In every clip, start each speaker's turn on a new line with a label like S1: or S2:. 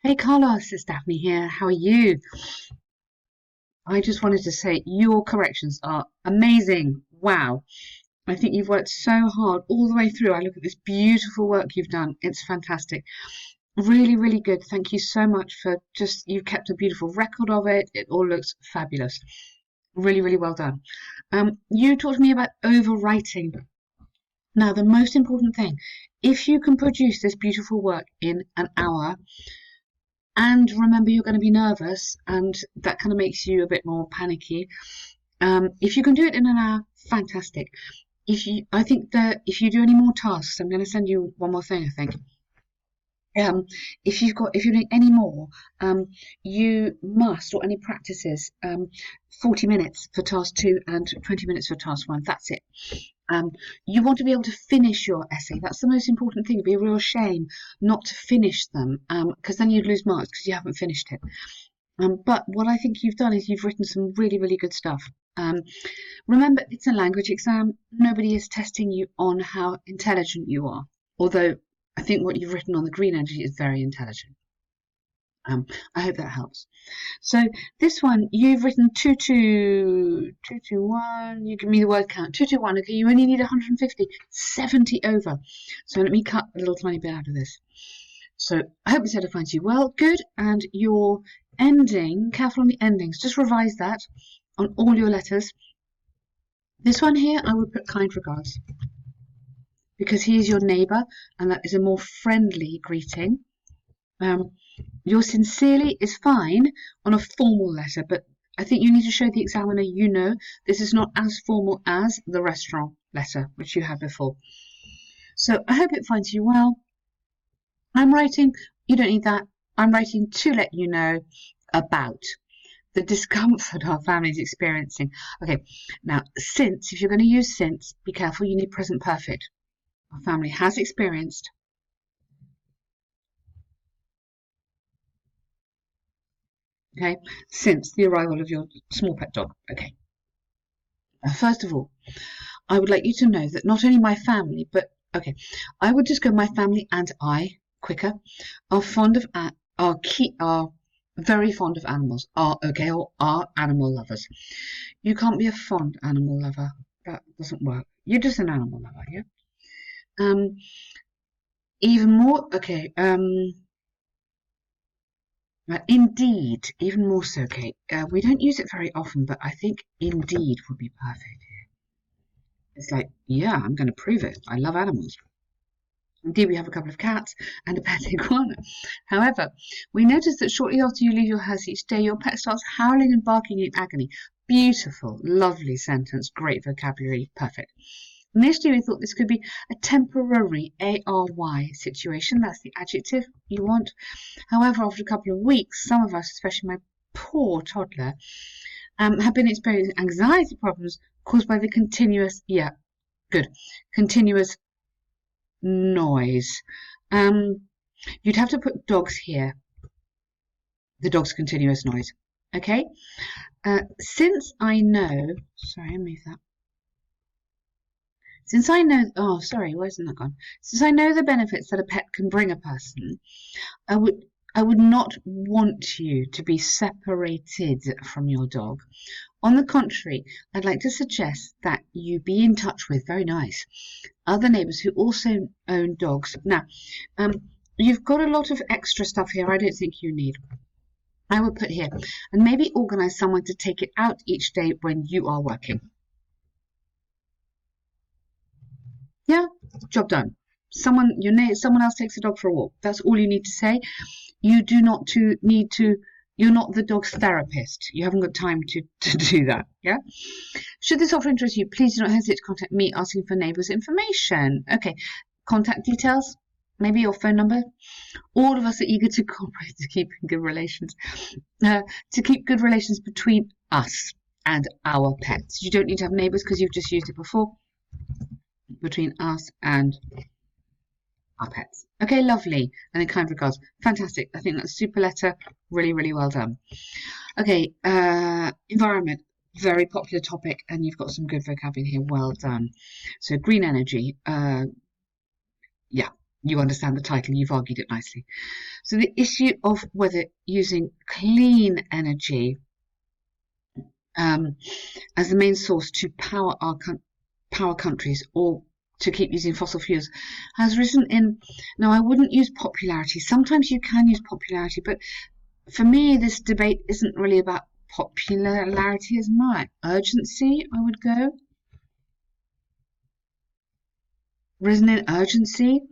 S1: Hey Carlos, it's Daphne here. How are you? I just wanted to say your corrections are amazing. Wow. I think you've worked so hard all the way through. I look at this beautiful work you've done. It's fantastic. Really, really good. Thank you so much for you've kept a beautiful record of it. It all looks fabulous. Really, really well done. You talked to me about overwriting. Now, the most important thing, if you can produce this beautiful work in an hour, and remember you're going to be nervous and that kind of makes you a bit more panicky. If you can do it in an hour, fantastic. I think that if you do any more tasks, I'm going to send you one more thing, I think. um, if you're doing any more, you must, or any practices, 40 minutes for task 2 and 20 minutes for task 1. That's it. um, you want to be able to finish your essay. That's the most important thing. It'd be a real shame not to finish them, because then you'd lose marks because you haven't finished it. But what I think you've done is you've written some really, really good stuff. Um, Remember, it's a language exam. Nobody is testing you on how intelligent you are. Although I think what you've written on the green energy is very intelligent. I hope that helps. So this one, you've written 221. You give me the word count. 221. Okay, you only need 150, 70 over. So let me cut a little tiny bit out of this. So I hope this edifies you well. Good. And your ending, careful on the endings. Just revise that on all your letters. This one here, I would put kind regards because he is your neighbour and that is a more friendly greeting. Your sincerely is fine on a formal letter, but I think you need to show the examiner this is not as formal as the restaurant letter, which you had before. So I hope it finds you well. I'm writing, you don't need that. I'm writing to let you know about the discomfort our family is experiencing. Okay, now, since, if you're going to use since, be careful, you need present perfect. Our family has experienced. Okay, since the arrival of your small pet dog. Okay. First of all, I would like you to know that not only my family, but okay, I would just go my family and I quicker are fond of are very fond of animals. Are animal lovers. You can't be a fond animal lover. That doesn't work. You're just an animal lover, yeah. Um, Even more. Okay. Indeed, even more so, Kate. We don't use it very often, but I think indeed would be perfect. It's like, yeah, I'm going to prove it. I love animals. Indeed, we have a couple of cats and a pet iguana. However, we notice that shortly after you leave your house each day, your pet starts howling and barking in agony. Beautiful, lovely sentence, great vocabulary, perfect. Initially, we thought this could be a temporary ARY situation. That's the adjective you want. However, after a couple of weeks, some of us, especially my poor toddler, have been experiencing anxiety problems caused by the continuous noise. You'd have to put dogs here, the dog's continuous noise. Okay? Since I know, sorry, I moved that. Since I know, oh, sorry, where's that gone? Since I know the benefits that a pet can bring a person, I would not want you to be separated from your dog. On the contrary, I'd like to suggest that you be in touch with, very nice, other neighbours who also own dogs. Now, you've got a lot of extra stuff here I don't think you need. I would put here, and maybe organise someone to take it out each day when you are working. Yeah, job done. Someone else takes the dog for a walk. That's all you need to say. You do not need to. You're not the dog's therapist. You haven't got time to do that. Yeah. Should this offer interest you, please do not hesitate to contact me asking for neighbours' information. Okay. Contact details, maybe your phone number. All of us are eager to cooperate to keep good relations, to keep good relations between us and our pets. You don't need to have neighbours because you've just used it before. Between us and our pets. Okay, lovely. And in kind regards. Fantastic. I think that's super letter. Really, really well done. Okay, environment. Very popular topic, and you've got some good vocabulary here. Well done. So green energy. Yeah, You understand the title, you've argued it nicely. So the issue of whether using clean energy um, as the main source to power power countries or to keep using fossil fuels has risen in. Now, I wouldn't use popularity. Sometimes you can use popularity, but for me, this debate isn't really about popularity as much. Urgency, I would go. Risen in urgency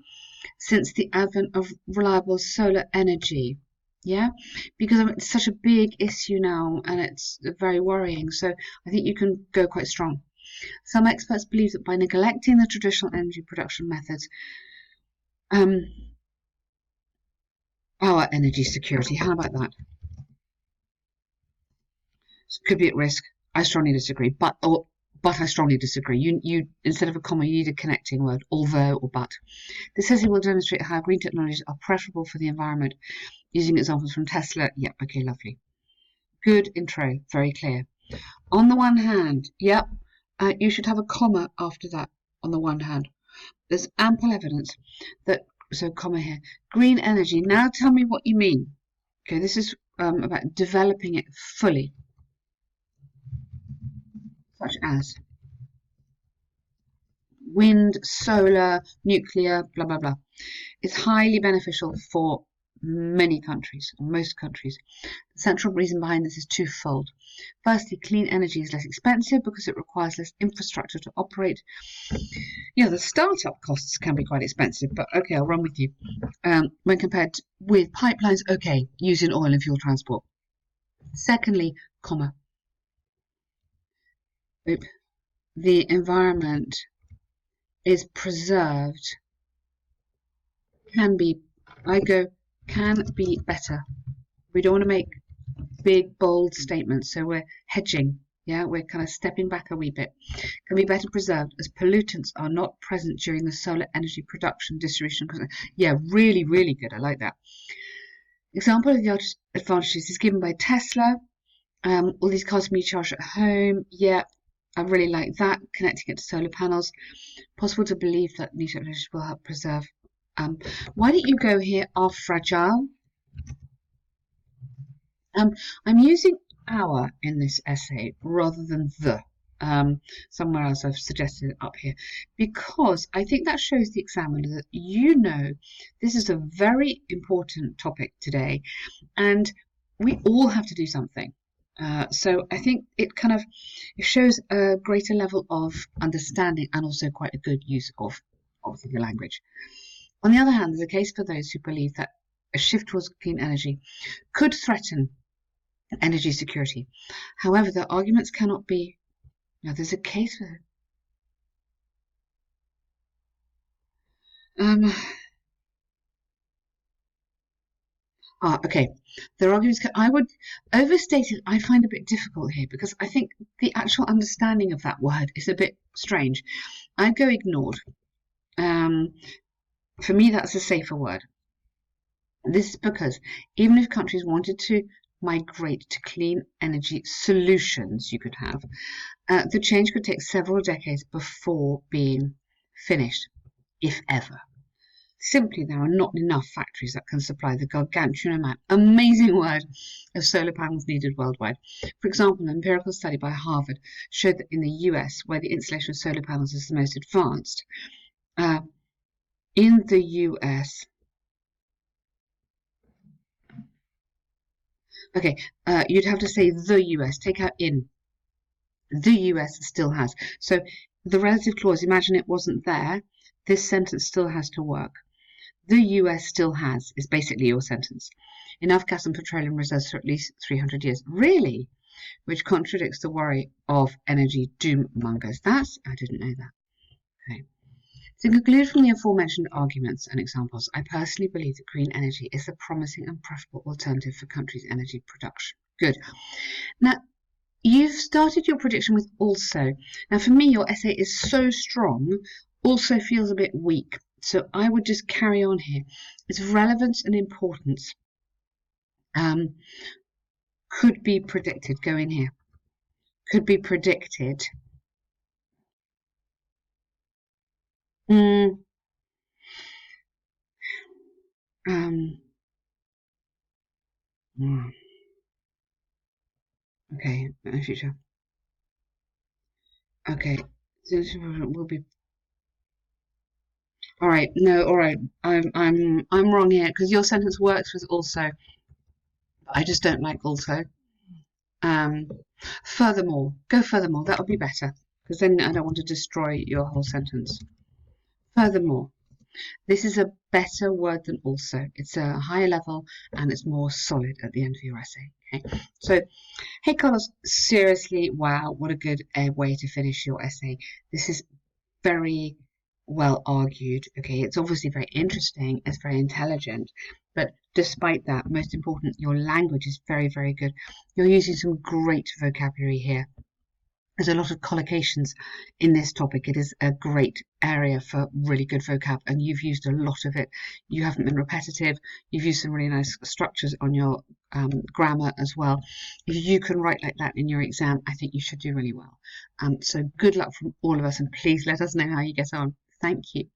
S1: since the advent of reliable solar energy. Yeah, because it's such a big issue now and it's very worrying. So I think you can go quite strong. Some experts believe that by neglecting the traditional energy production methods, um, our energy security, how about that? Could be at risk. I strongly disagree, but I strongly disagree. You instead of a comma, you need a connecting word, although or but. This essay will demonstrate how green technologies are preferable for the environment, using examples from Tesla. Yep, okay, lovely. Good intro, very clear. On the one hand, yep, you should have a comma after that. On the one hand, there's ample evidence that, so comma here, green energy. Now tell me what you mean. Okay, this is about developing it fully, such as wind, solar, nuclear, blah, blah, blah. It's highly beneficial for many countries, most countries. The central reason behind this is twofold. Firstly, clean energy is less expensive because it requires less infrastructure to operate. The startup costs can be quite expensive, but okay, I'll run with you. When compared with pipelines, okay, using oil and fuel transport. Secondly, comma, the environment is preserved, can be, can be better. We don't want to make big, bold statements, so we're hedging. Yeah, we're kind of stepping back a wee bit. Can be better preserved as pollutants are not present during the solar energy production, distribution. Yeah, really, really good. I like that. Example of the advantages is given by Tesla. All these cars can be charged at home. Yeah, I really like that. Connecting it to solar panels. Possible to believe that new technologies will help preserve. Why don't you go here? Are fragile. I'm using our in this essay rather than the. Somewhere else I've suggested it up here because I think that shows the examiner that this is a very important topic today and we all have to do something. So I think it shows a greater level of understanding and also quite a good use of obviously the language. On the other hand, there's a case for those who believe that a shift towards clean energy could threaten energy security. However, the arguments cannot be. Now, there's a case for. Okay. Their arguments I would overstate it. I find a bit difficult here because I think the actual understanding of that word is a bit strange. I'd go ignored. For me, that's a safer word. This is because even if countries wanted to migrate to clean energy solutions, you could have the change could take several decades before being finished, if ever. Simply, there are not enough factories that can supply the gargantuan amount, amazing word, of solar panels needed worldwide. For example, an empirical study by Harvard showed that in the US, where the installation of solar panels is the most advanced, in the US, okay, you'd have to say the US, take out in. The US still has. So the relative clause, imagine it wasn't there, this sentence still has to work. The US still has is basically your sentence. Enough gas and petroleum reserves for at least 300 years. Really? Which contradicts the worry of energy doom mongers. I didn't know that. Okay. To conclude from the aforementioned arguments and examples, I personally believe that green energy is a promising and preferable alternative for countries' energy production. Good. Now, you've started your prediction with also. Now, for me, your essay is so strong, also feels a bit weak. So I would just carry on here. Its relevance and importance could be predicted. Go in here. Could be predicted. Um, mm, okay, in the future. Okay, so we'll be all right. No, all right. I'm wrong here because your sentence works with also. I just don't like also. Um, furthermore, go furthermore. That would be better because then I don't want to destroy your whole sentence. Furthermore, this is a better word than also. It's a higher level and it's more solid at the end of your essay. Okay. So, hey Carlos, seriously, wow, what a good way to finish your essay. This is very well argued. Okay, it's obviously very interesting, it's very intelligent, but despite that, most important, your language is very, very good. You're using some great vocabulary here. There's a lot of collocations in this topic. It is a great area for really good vocab, and you've used a lot of it. You haven't been repetitive. You've used some really nice structures on your grammar as well. If you can write like that in your exam, I think you should do really well. So good luck from all of us, and please let us know how you get on. Thank you.